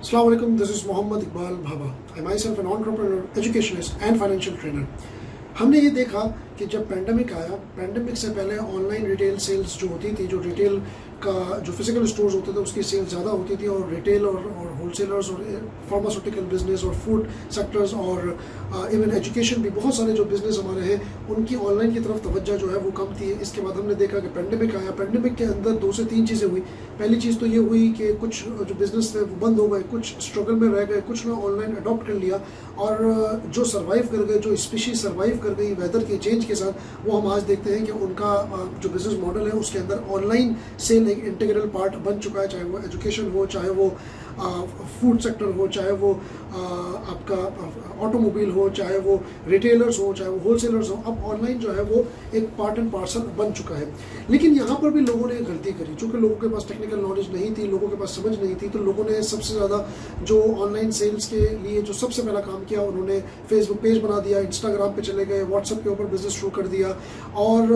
Assalamu alaikum, this is Mohammad Iqbal Bhaba. I myself an entrepreneur, educationist and financial trainer. हमने ये देखा कि जब पैंडमिक आया, पैंडमिक से पहले ऑनलाइन रिटेल सेल्स जो होती थी, जो रिटेल का जो फिजिकल स्टोर्स होते थे उसकी सेल्स ज़्यादा होती थी, और रिटेल और होलसेलर्स और फार्मास्यूटिकल बिजनेस और फूड सेक्टर्स और इवन एजुकेशन भी बहुत सारे जो बिजनेस हमारे हैं उनकी ऑनलाइन की तरफ तवज्जो जो है वो कम थी। इसके बाद हमने देखा कि पैंडमिक आया, पैंडमिक के अंदर 2 से 3 चीज़ें हुई। पहली चीज़ तो ये हुई कि कुछ जो बिजनेस थे वो बंद हो गए, कुछ स्ट्रगल में रह गए, कुछ ने ऑनलाइन अडॉप्ट कर लिया, और जो सर्वाइव कर गए, जो स्पीशीज सर्वाइव कर गई वेदर के चेंज के साथ, वो हम आज देखते हैं कि उनका जो बिजनेस मॉडल है उसके अंदर ऑनलाइन सेल एक इंटीग्रल पार्ट बन चुका है। चाहे वो एजुकेशन हो, चाहे वो फूड सेक्टर हो, चाहे वो आपका ऑटोमोबाइल हो, चाहे वो रिटेलर्स हो, चाहे वो होलसेलर्स हो, अब ऑनलाइन जो है वो एक पार्ट एंड पार्सल बन चुका है। लेकिन यहाँ पर भी लोगों ने गलती करी, चूँकि लोगों के पास टेक्निकल नॉलेज नहीं थी, लोगों के पास समझ नहीं थी, तो लोगों ने सबसे ज़्यादा जो ऑनलाइन सेल्स के लिए जो सबसे पहला काम किया, उन्होंने फेसबुक पेज बना दिया, इंस्टाग्राम पे चले गए, व्हाट्सएप के ऊपर बिजनेस शुरू कर दिया, और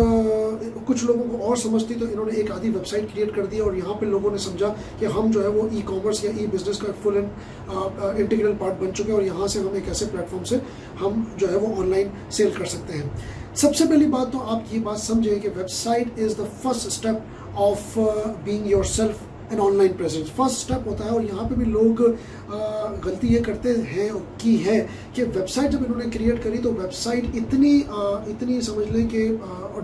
कुछ लोगों को और समझ थी तो इन्होंने एक आधी वेबसाइट क्रिएट कर दी, और यहाँ पे लोगों ने समझा कि हम जो है वो ई कॉमर्स या ई बिजनेस का फुल एंड इंटीग्रल पार्ट बन चुके हैं, और यहाँ से हम एक ऐसे प्लेटफॉर्म से हम जो है वो ऑनलाइन सेल कर सकते हैं। सबसे पहली बात तो आप ये बात समझें कि website is the first step of being yourself an online presence. First step होता है, और यहाँ पे भी लोग गलती ये करते हैं की है कि वेबसाइट जब इन्होंने क्रिएट करी तो वेबसाइट इतनी समझ लें कि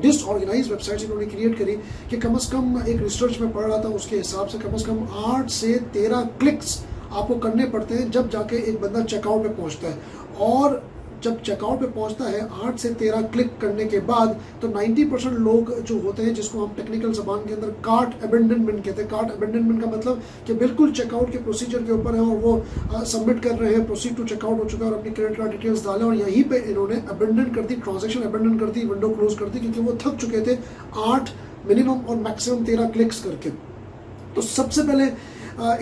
डिसऑर्गेनाइज वेबसाइट्स इन्होंने क्रिएट करी कि कम से कम एक रिसर्च में पढ़ रहा था उसके हिसाब से कम 8 से 13 क्लिक्स आपको करने पड़ते हैं जब जाके एक बंदा चेकआउट पे पहुंचता है। और जब चेकआउट पे पहुंचता है 8 से 13 क्लिक करने के बाद, तो 90% लोग जो होते हैं, जिसको हम टेक्निकल ज़बान के अंदर कार्ट अबेंडनमेंट कहते हैं। कार्ट अबेंडनमेंट का मतलब कि बिल्कुल चेकआउट के प्रोसीजर के ऊपर है और वो सबमिट कर रहे हैं, प्रोसीड टू चेकआउट हो चुका है और अपनी क्रेडिट कार्ड डिटेल्स डालें, और यहीं पे इन्होंने अबेंडन कर दी, ट्रांजेक्शन अबेंडन कर दी, विंडो क्लोज कर दी, क्योंकि वो थक चुके थे 8 मिनिमम और मैक्सिमम 13 क्लिक्स करके। तो सबसे पहले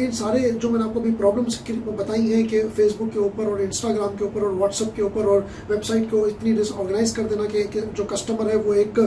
इन सारे जो मैंने आपको अभी प्रॉब्लम्स बताई हैं कि फेसबुक के ऊपर और इंस्टाग्राम के ऊपर और व्हाट्सएप के ऊपर और वेबसाइट को इतनी डिसऑर्गेनाइज कर देना कि जो कस्टमर है वो एक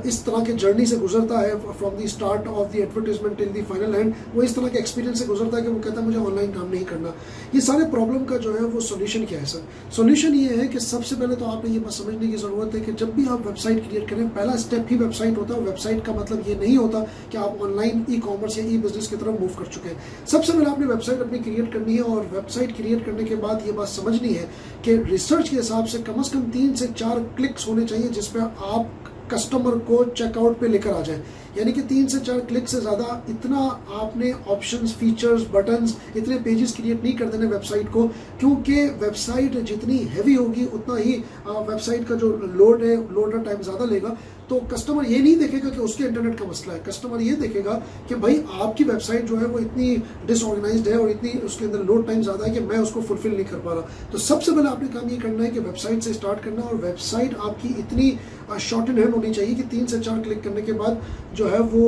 इस तरह के जर्नी से गुजरता है, from the start of the advertisement till the final and, वो इस तरह के एक्सपीरियंस से गुजरता है कि वो कहता है मुझे ऑनलाइन काम नहीं करना। ये सारे प्रॉब्लम का जो है वो सोल्यूशन क्या है सर? सोल्यूशन ये है कि सबसे पहले तो आपने ये बात समझने की ज़रूरत है कि जब भी आप वेबसाइट क्रिएट करें, पहला स्टेप ही वेबसाइट होता है। वेबसाइट का मतलब ये नहीं होता कि आप ऑनलाइन ई कॉमर्स या ई बिजनेस की तरफ मूव कर चुके हैं। सबसे पहले आपने वेबसाइट अपनी क्रिएट करनी है, और वेबसाइट क्रिएट करने के बाद ये बात समझनी है कि रिसर्च के हिसाब से कम 3 से 4 क्लिक्स होने चाहिए जिसपे आप कस्टमर को चेकआउट पे लेकर आ जाए। यानी कि 3 से 4 क्लिक से ज़्यादा इतना आपने ऑप्शंस, फीचर्स, बटन्स, इतने पेजेस क्रिएट नहीं कर देने वेबसाइट को, क्योंकि वेबसाइट जितनी हैवी होगी उतना ही वेबसाइट का जो लोड है, लोडर टाइम ज़्यादा लेगा। तो कस्टमर ये नहीं देखेगा कि उसके इंटरनेट का मसला है, कस्टमर ये देखेगा कि भाई आपकी वेबसाइट जो है वो इतनी डिसऑर्गेनाइज्ड है और इतनी उसके अंदर लोड टाइम ज़्यादा है कि मैं उसको फुलफिल नहीं कर पा रहा। तो सबसे पहले आपने काम ये करना है कि वेबसाइट से स्टार्ट करना, और वेबसाइट आपकी इतनी शॉर्ट इन हैंड होनी चाहिए कि 3 से 4 क्लिक करने के बाद जो है वो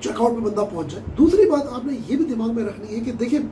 चेकआउट पे बंदा पहुंच जाए। दूसरी बात आपने ये भी दिमाग में रखनी है कि देखिए,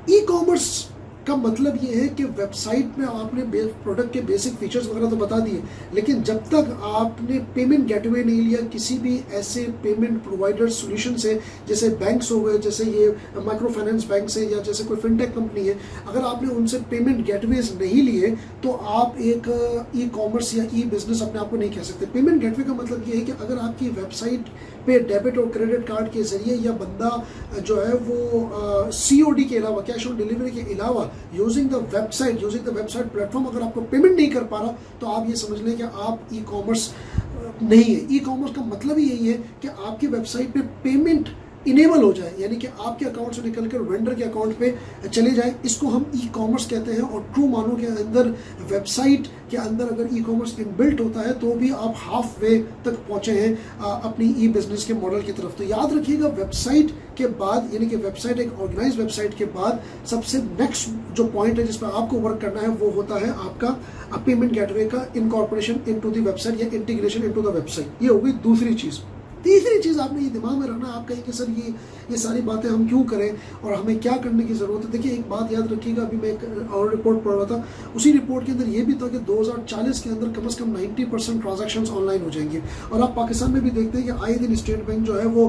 ई कॉमर्स का मतलब ये है कि वेबसाइट में आपने प्रोडक्ट के बेसिक फीचर्स वगैरह तो बता दिए, लेकिन जब तक आपने पेमेंट गेटवे नहीं लिया किसी भी ऐसे पेमेंट प्रोवाइडर सॉल्यूशन से, जैसे बैंक्स हो गए, जैसे ये माइक्रो फाइनेंस बैंक से, या जैसे कोई फिनटेक कंपनी है, अगर आपने उनसे पेमेंट गेटवेज नहीं लिए तो आप एक ई कॉमर्स या ई बिजनेस अपने आप को नहीं कह सकते। पेमेंट गेटवे का मतलब ये है कि अगर आपकी वेबसाइट पे डेबिट और क्रेडिट कार्ड के जरिए या बंदा जो है वो COD के अलावा, कैश ऑन डिलीवरी के अलावा, यूजिंग द वेबसाइट प्लेटफॉर्म अगर आपको पेमेंट नहीं कर पा रहा, तो आप ये समझ लें कि आप ई कॉमर्स नहीं है। ई कॉमर्स का मतलब ही यही है कि आपकी वेबसाइट पे पेमेंट इनेबल हो जाए, यानी कि आपके अकाउंट से निकलकर वेंडर के अकाउंट पे चले जाए, इसको हम ई कॉमर्स कहते हैं। और ट्रू मानो के अंदर वेबसाइट के अंदर अगर ई कॉमर्स इनबिल्ट होता है तो भी आप हाफ वे तक पहुंचे हैं अपनी ई बिजनेस के मॉडल की तरफ। तो याद रखिएगा, वेबसाइट के बाद, यानी कि वेबसाइट एक ऑर्गेनाइज वेबसाइट के बाद सबसे नेक्स्ट जो पॉइंट है जिस पर आपको वर्क करना है वो होता है आपका पेमेंट गेटवे का इनकॉर्पोरेशन इनटू द वेबसाइट या इंटीग्रेशन इनटू द वेबसाइट। ये होगी दूसरी चीज़। तीसरी चीज़ आपने ये दिमाग में रखना, आप कहें कि सर ये सारी बातें हम क्यों करें और हमें क्या करने की ज़रूरत है। देखिए एक बात याद रखिएगा, अभी मैं एक और रिपोर्ट पढ़ रहा था, उसी रिपोर्ट के अंदर ये भी था कि 2040 के अंदर कम से कम 90% ट्रांजैक्शंस ऑनलाइन हो जाएंगे। और आप पाकिस्तान में भी देखते हैं कि आए दिन स्टेट बैंक जो है वो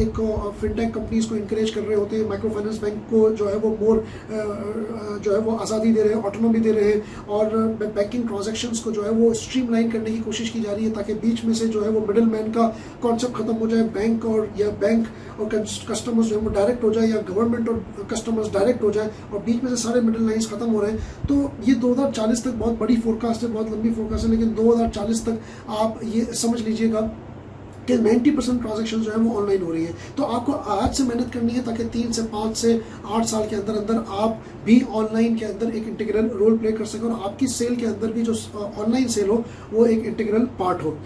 एक फिनटेक कंपनीज को इंकरेज कर रहे होते हैं, माइक्रो फाइनेंस बैंक को जो है वो मोर जो है वो आज़ादी दे रहे हैं, ऑटोनॉमी दे रहे हैं, और बैंकिंग ट्रांजैक्शंस को जो है वो स्ट्रीमलाइन करने की कोशिश की जा रही है ताकि बीच में से जो है वो मिडिल मैन का कॉन्सेप्ट खत्म हो जाए, बैंक और कस्टमर्स जो है वो डायरेक्ट हो जाए, या गवर्नमेंट और कस्टमर्स डायरेक्ट हो जाए, और बीच में से सारे मिडिल लाइन्स खत्म हो रहे हैं। तो ये 2040 तक बहुत बड़ी फोरकास्ट है, बहुत लंबी फोरकास्ट है, लेकिन 2040 तक आप ये समझ लीजिएगा कि 90% ट्रांजैक्शन जो है वो ऑनलाइन हो रही है। तो आपको आज से मेहनत करनी है ताकि 3 से 5 से 8 साल के अंदर अंदर आप भी ऑनलाइन के अंदर एक इंटीग्रल रोल प्ले कर सकें, और आपकी सेल के अंदर भी जो ऑनलाइन सेल हो वो एक इंटीग्रल पार्ट हो।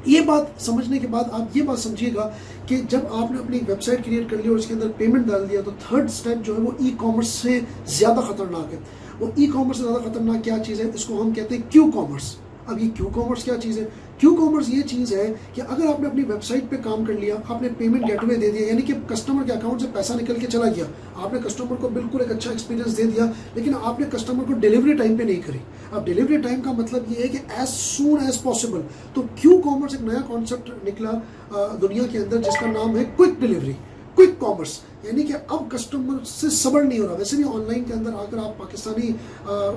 ये बात समझने के बाद आप ये बात समझिएगा कि जब आपने अपनी वेबसाइट क्रिएट कर ली और उसके अंदर पेमेंट डाल दिया, तो थर्ड स्टेप जो है वो ई कॉमर्स से ज़्यादा खतरनाक है। वो ई कॉमर्स से ज़्यादा खतरनाक क्या चीज़ है, इसको हम कहते हैं क्यू कॉमर्स। अब ये क्यू कॉमर्स क्या चीज़ है? क्यू कॉमर्स ये चीज़ है कि अगर आपने अपनी वेबसाइट पे काम कर लिया, आपने पेमेंट गेटवे दे दिया, यानी कि कस्टमर के अकाउंट से पैसा निकल के चला गया, आपने कस्टमर को बिल्कुल एक अच्छा एक्सपीरियंस दे दिया, लेकिन आपने कस्टमर को डिलीवरी टाइम पे नहीं करी। अब डिलीवरी टाइम का मतलब ये है कि एज सून एज पॉसिबल। तो क्यू कॉमर्स एक नया कॉन्सेप्ट निकला दुनिया के अंदर जिसका नाम है क्विक डिलीवरी, क्विक कॉमर्स, यानी कि अब कस्टमर से सब्र नहीं हो रहा। वैसे भी ऑनलाइन के अंदर अगर आप पाकिस्तानी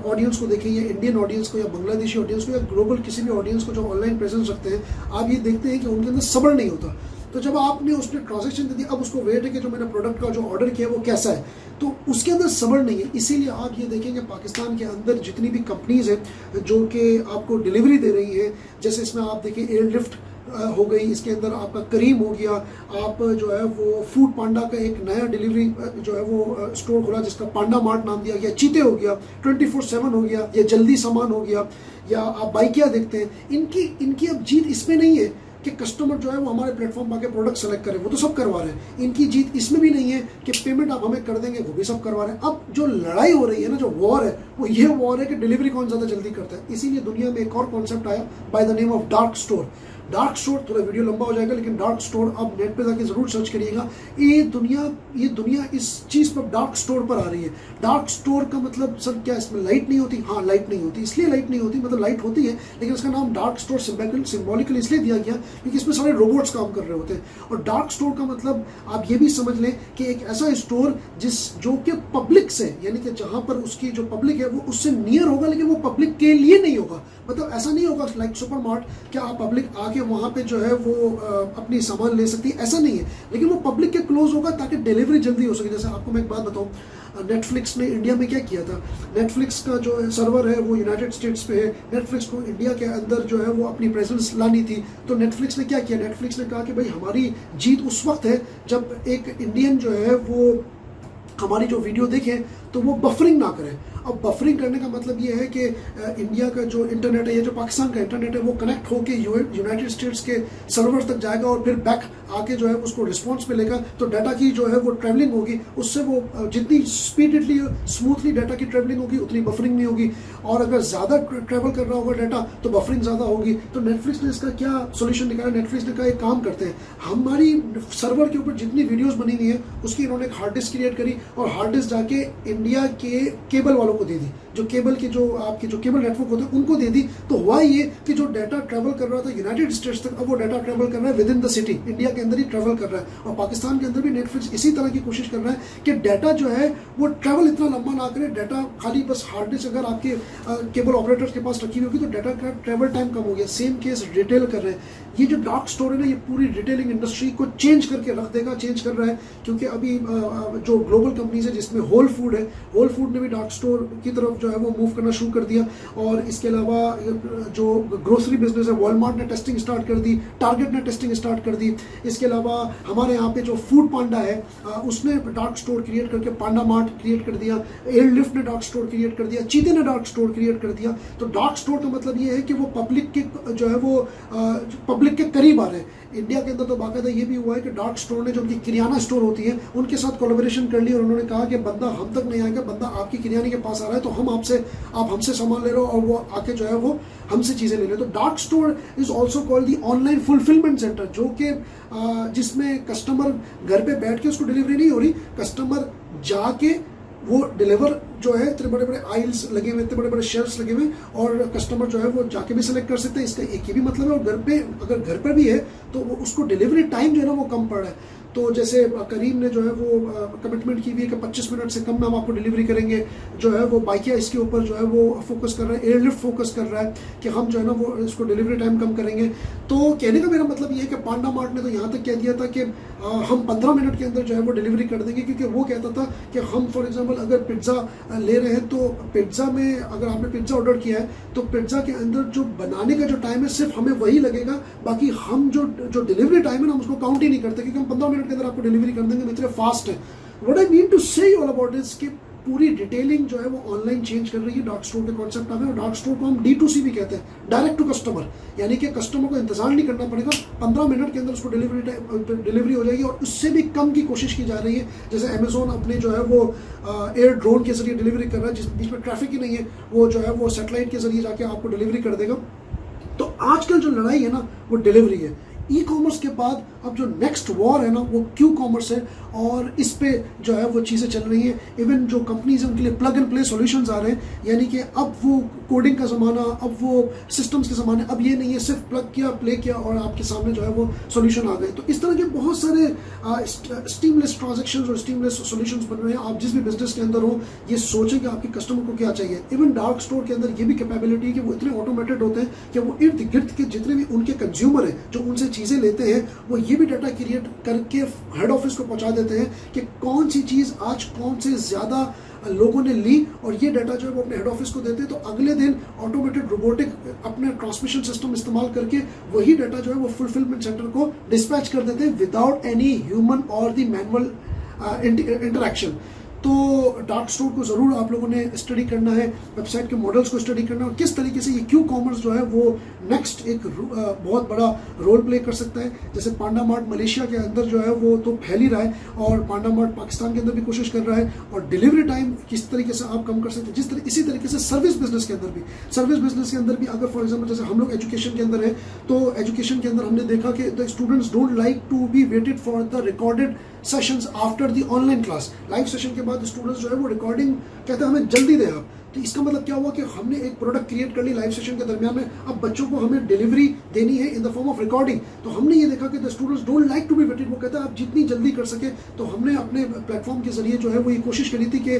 ऑडियंस को देखें, या इंडियन ऑडियंस को, या बांग्लादेशी ऑडियंस को, या ग्लोबल किसी भी ऑडियंस को जो ऑनलाइन प्रेजेंस रखते हैं, आप ये देखते हैं कि उनके अंदर सब्र नहीं होता। तो जब आपने उसने ट्रांजेक्शन दे दी, अब उसको वेट है कि जो मैंने प्रोडक्ट का जो ऑर्डर किया वो कैसा है, तो उसके अंदर सब्र नहीं है। इसीलिए आप ये देखेंगे पाकिस्तान के अंदर जितनी भी कंपनीज हैं जो कि आपको डिलीवरी दे रही है, जैसे इसमें आप देखिए एयरलिफ्ट हो गई, इसके अंदर आपका करीम हो गया, आप जो है वो फूड पांडा का एक नया डिलीवरी जो है वो स्टोर खुला जिसका पांडा मार्ट नाम दिया गया, चीते हो गया, 24/7 हो गया, या जल्दी सामान हो गया, या आप बाइकिया देखते हैं। इनकी अब जीत इसमें नहीं है कि कस्टमर जो है वो हमारे प्लेटफॉर्म पर आके प्रोडक्ट सेलेक्ट करें, वो तो सब करवा रहे हैं। इनकी जीत इसमें भी नहीं है कि पेमेंट आप हमें कर देंगे, वो भी सब करवा रहे हैं। अब जो लड़ाई हो रही है ना, जो वॉर है, वो ये वॉर है कि डिलीवरी कौन ज़्यादा जल्दी करता है। इसीलिए दुनिया में एक और कॉन्सेप्ट आया by the name of dark store. Dark store, थोड़ा वीडियो लंबा हो जाएगा, लेकिन डार्क स्टोर आप नेट पे जाके जरूर सर्च करिएगा। ये दुनिया इस चीज़ पर डार्क स्टोर पर आ रही है। डार्क स्टोर का मतलब सर क्या इसमें लाइट नहीं होती? हाँ, लाइट नहीं होती। इसलिए लाइट नहीं होती, मतलब लाइट होती है, लेकिन इसका नाम डार्क स्टोर सिंबॉलिकली इसलिए दिया गया क्योंकि इसमें सारे रोबोट्स काम कर रहे होते हैं। और डार्क स्टोर का मतलब आप ये भी समझ लें कि एक ऐसा स्टोर जो कि पब्लिक से, यानी कि जहाँ पर उसकी जो पब्लिक है वो उससे नियर होगा, लेकिन वो पब्लिक के लिए नहीं होगा। मतलब ऐसा नहीं होगा लाइक सुपर मार्ट, क्या आप पब्लिक आके वहाँ पे जो है वो अपनी सामान ले सकती है, ऐसा नहीं है, लेकिन वो पब्लिक के क्लोज होगा ताकि डिलीवरी जल्दी हो सके। जैसे आपको मैं एक बात बताऊँ, नेटफ्लिक्स ने इंडिया में क्या किया था, नेटफ्लिक्स का जो सर्वर है वो यूनाइटेड स्टेट्स पे है, नेटफ्लिक्स को इंडिया के अंदर जो है वो अपनी प्रेजेंस लानी थी। तो नेटफ्लिक्स ने क्या किया, नेटफ्लिक्स ने कहा कि भाई हमारी जीत उस वक्त है जब एक इंडियन जो है वो हमारी जो वीडियो देखें तो वो बफरिंग ना करें। अब बफरिंग करने का मतलब ये है कि इंडिया का जो इंटरनेट है या जो पाकिस्तान का इंटरनेट है वो कनेक्ट होकर यूनाइटेड स्टेट्स के सर्वर तक जाएगा और फिर बैक आके जो है उसको रिस्पॉन्स मिलेगा। तो डाटा की जो है वो ट्रैवलिंग होगी, उससे वो जितनी स्पीडली स्मूथली डाटा की ट्रैवलिंग होगी उतनी बफरिंग नहीं होगी। और अगर ज़्यादा ट्रैवल कर रहा होगा डाटा तो बफरिंग ज़्यादा होगी। तो नेटफ्लिक्स ने इसका क्या सोल्यूशन निकाला, नेटफ्लिक्स ने कहा एक काम करते हैं, हमारी सर्वर के ऊपर जितनी वीडियोज़ बनी हुई है उसकी इन्होंने एक हार्ड डिस्क क्रिएट करी और हार्ड डिस्क जाके इंडिया के केबल वालों को दे दी, जो केबल के जो आपके जो केबल नेटवर्क होते हैं उनको दे दी। तो हुआ ये कि जो डाटा ट्रैवल कर रहा था यूनाइटेड स्टेट्स तक, अब वो डाटा ट्रैवल कर रहा है with in the city, India के अंदर ही ट्रैवल कर रहा है। और पाकिस्तान के अंदर भी नेटफ्लिक्स इसी तरह की कोशिश कर रहा है कि डाटा जो है वो ट्रैवल इतना लंबा ना करे, डाटा खाली बस हार्ड डिस्क अगर आपके केबल ऑपरेटर्स के पास रखी होगी तो डाटा का ट्रैवल टाइम कम हो गया। सेम केस रिटेल कर रहे हैं। ये जो डार्क स्टोर है ना, ये पूरी रिटेलिंग इंडस्ट्री को चेंज करके रख देगा, चेंज कर रहा है। क्योंकि अभी जो ग्लोबल कंपनीज है जिसमें होल फूड है, होल फूड ने भी डार्क स्टोर की तरफ जो है वो मूव करना शुरू कर दिया। और इसके अलावा जो ग्रोसरी बिजनेस है, वॉलमार्ट ने टेस्टिंग स्टार्ट कर दी, टारगेट ने टेस्टिंग स्टार्ट कर दी। इसके अलावा हमारे यहाँ पे जो फूड पांडा है उसने डार्क स्टोर क्रिएट करके पांडा मार्ट क्रिएट कर दिया, एयरलिफ्ट ने डार्क स्टोर क्रिएट कर दिया, चीते ने डार्क स्टोर क्रिएट कर दिया। तो डार्क स्टोर का मतलब ये है कि वो पब्लिक के जो है वो पब्लिक के करीब आ रहे हैं। इंडिया के अंदर तो बाकायदा ये भी हुआ है कि डार्क स्टोर ने जो उनकी किराना स्टोर होती है उनके साथ कोलैबोरेशन कर ली और उन्होंने कहा कि बंदा हम तक नहीं आएगा, बंदा आपकी किराने के पास पास आ रहा है तो आप हमसे सामान ले रहे हो और वो आके जो है वो हमसे चीज़ें ले ले। तो dark store is also called the online fulfilment centre, जो कि जिसमें कस्टमर घर पे बैठ के उसको डिलीवरी नहीं हो रही, कस्टमर जाके वो डिलीवर जो है, इतने बड़े बड़े आइल्स लगे हुए, इतने बड़े बड़े शेल्फ्स लगे हुए और कस्टमर जो है वो जाके भी सिलेक्ट कर सकते हैं। इसका एक ही भी मतलब है। और घर पे अगर घर पर भी है तो वो उसको डिलीवरी टाइम जो है ना वो कम पड़ रहा है। तो जैसे करीम ने जो है वो कमिटमेंट की हुई है कि 25 मिनट से कम में हम आपको डिलीवरी करेंगे, जो है वो बाइकिया इसके ऊपर जो है वो फोकस कर रहा है, एयरलिफ्ट फोकस कर रहा है कि हम जो है ना वो इसको डिलीवरी टाइम कम करेंगे। तो कहने का मेरा मतलब ये है कि पांडा मार्ट ने तो यहाँ तक कह दिया था कि हम 15 मिनट के अंदर जो है वो डिलीवरी कर देंगे, क्योंकि वो कहता था कि हम फॉर एग्जांपल अगर पिज्ज़ा ले रहे हैं तो पिज्ज़ा में अगर आपने पिज्ज़ा ऑर्डर किया है तो पिज्ज़ा के अंदर जो बनाने का जो टाइम है सिर्फ हमें वही लगेगा, बाकी हम जो डिलीवरी टाइम है ना हम उसको काउंट ही नहीं करते, क्योंकि हम 15 मिनट के अंदर आपको डिलीवरी कर देंगे, इतने फास्ट है। व्हाट आई मीन टू से ऑल अबाउट इज कि पूरी डिटेलिंग जो है वो ऑनलाइन चेंज कर रही है, डार्क स्टोर के कॉन्सेप्ट आ गए। और डार्क स्टोर को हम D2C भी कहते हैं, डायरेक्ट टू कस्टमर, यानी कि कस्टमर को इंतजार नहीं करना पड़ेगा, 15 मिनट के अंदर उसको डिलीवरी हो जाएगी और उससे भी कम की कोशिश की जा रही है। जैसे अमेजोन अपने जो है वो एयर ड्रोन के जरिए डिलीवरी कर रहा है, जिस बीच में ट्रैफिक ही नहीं है, वो जो है वो सैटेलाइट के जरिए जाके आपको डिलीवरी कर देगा। तो आजकल जो लड़ाई है ना वो डिलीवरी है। ई कॉमर्स के बाद अब जो नेक्स्ट वॉर है ना वो क्यू कॉमर्स है, और इस पे जो है वो चीज़ें चल रही हैं। इवन जो कंपनीज हैं उनके लिए प्लग एंड प्ले सॉल्यूशंस आ रहे हैं, यानी कि अब वो कोडिंग का ज़माना, अब वो सिस्टम्स के ज़माने, अब ये नहीं है सिर्फ प्लग किया, प्ले किया और आपके सामने जो है वो सॉल्यूशन आ गए। तो इस तरह के बहुत सारे स्टीमलेस ट्रांजेक्शंस और स्टीमलेस सॉल्यूशंस बन रहे हैं। आप जिस भी बिजनेस के अंदर हो ये सोचें कि आपके कस्टमर को क्या चाहिए। इवन डार्क स्टोर के अंदर ये भी कैपेबिलिटी है कि वो इतने ऑटोमेटेड होते हैं कि वो इर्द गिर्द के जितने भी उनके कंज्यूमर हैं जो उनसे चीज़ें लेते हैं, वो ये भी डाटा क्रिएट करके हेड ऑफिस को पहुंचा देते हैं कि कौन सी चीज़ आज कौन से ज़्यादा लोगों ने ली, और ये डाटा जो है वो अपने हेड ऑफिस को देते हैं। तो अगले दिन ऑटोमेटेड रोबोटिक अपने ट्रांसमिशन सिस्टम इस्तेमाल करके वही डाटा जो है वो फुलफिलमेंट सेंटर को डिस्पैच कर देते हैं विदाउट एनी ह्यूमन और द मैनुअल इंटरेक्शन। तो डार्क स्टोर को ज़रूर आप लोगों ने स्टडी करना है, वेबसाइट के मॉडल्स को स्टडी करना है, और किस तरीके से ये क्यू कॉमर्स जो है वो नेक्स्ट एक बहुत बड़ा रोल प्ले कर सकता है। जैसे पांडा मार्ट मलेशिया के अंदर जो है वो तो फैल ही रहा है, और पांडा मार्ट पाकिस्तान के अंदर भी कोशिश कर रहा है, और डिलीवरी टाइम किस तरीके से आप कम कर सकते हैं। इसी तरीके से सर्विस बिजनेस के अंदर भी अगर फॉर एग्जाम्पल जैसे हम लोग एजुकेशन के अंदर है, तो एजुकेशन के अंदर हमने देखा कि the students don't like to be waited for the recorded sessions after the online class. Live session के बाद स्टूडेंट्स जो है वो रिकॉर्डिंग कहते हैं हमें जल्दी दें आप। तो इसका मतलब क्या हुआ कि हमने एक प्रोडक्ट क्रिएट कर ली लाइव सेशन के दरमियान में, अब बच्चों को हमें डिलीवरी देनी है in the form of recording. तो हमने ये देखा कि the students don't like to be waited, वो कहता है आप जितनी जल्दी कर सके। तो हमने अपने प्लेटफॉर्म के जरिए जो है वो ये कोशिश करी थी कि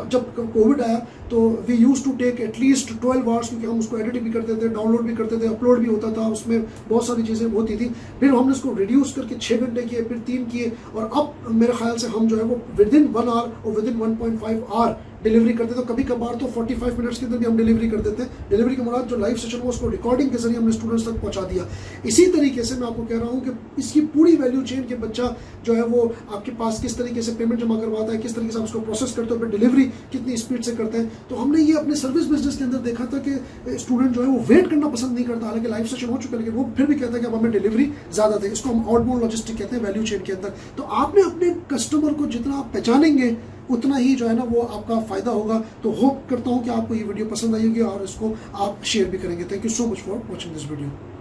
जब कोविड आया तो we use to take at least 12 hours, क्योंकि हम उसको एडिट भी करते थे, डाउनलोड भी करते थे, अपलोड भी होता था, उसमें बहुत सारी चीज़ें होती थी। फिर हमने उसको रिड्यूस करके 6 घंटे किए, फिर 3 किए, और अब मेरे ख्याल से हम जो है वो विद इन 1 आवर और विद इन 1.5 आवर डिलीवरी करते थे। तो कभी कभार तो 45 मिनट्स के अंदर भी हम डिलीवरी कर देते हैं। डिलीवरी के मुराद जो लाइव सेशन हो उसको रिकॉर्डिंग के जरिए हमने स्टूडेंट्स तक पहुंचा दिया। इसी तरीके से मैं आपको कह रहा हूं कि इसकी पूरी वैल्यू चेन के बच्चा जो है वो आपके पास किस तरीके से पेमेंट जमा करवाता है, किस तरीके से आप उसको प्रोसेस करते हो, फिर डिलीवरी कितनी स्पीड से करते हैं। तो हमने ये अपने सर्विस बिजनेस के अंदर देखा था कि स्टूडेंट जो है वो वेट करना पसंद नहीं करता, हालांकि लाइव सेशन हो चुका है, लेकिन वो फिर भी कहता है कि अब हमें डिलीवरी ज़्यादा दे। इसको हम आउटबाउंड लॉजिस्टिक कहते हैं वैल्यू चेन के अंदर। तो आपने अपने कस्टमर को जितना आप पहचानेंगे उतना ही जो है ना वो आपका फ़ायदा होगा। तो होप करता हूँ कि आपको ये वीडियो पसंद आई होगी और इसको आप शेयर भी करेंगे। Thank you so much for watching this video.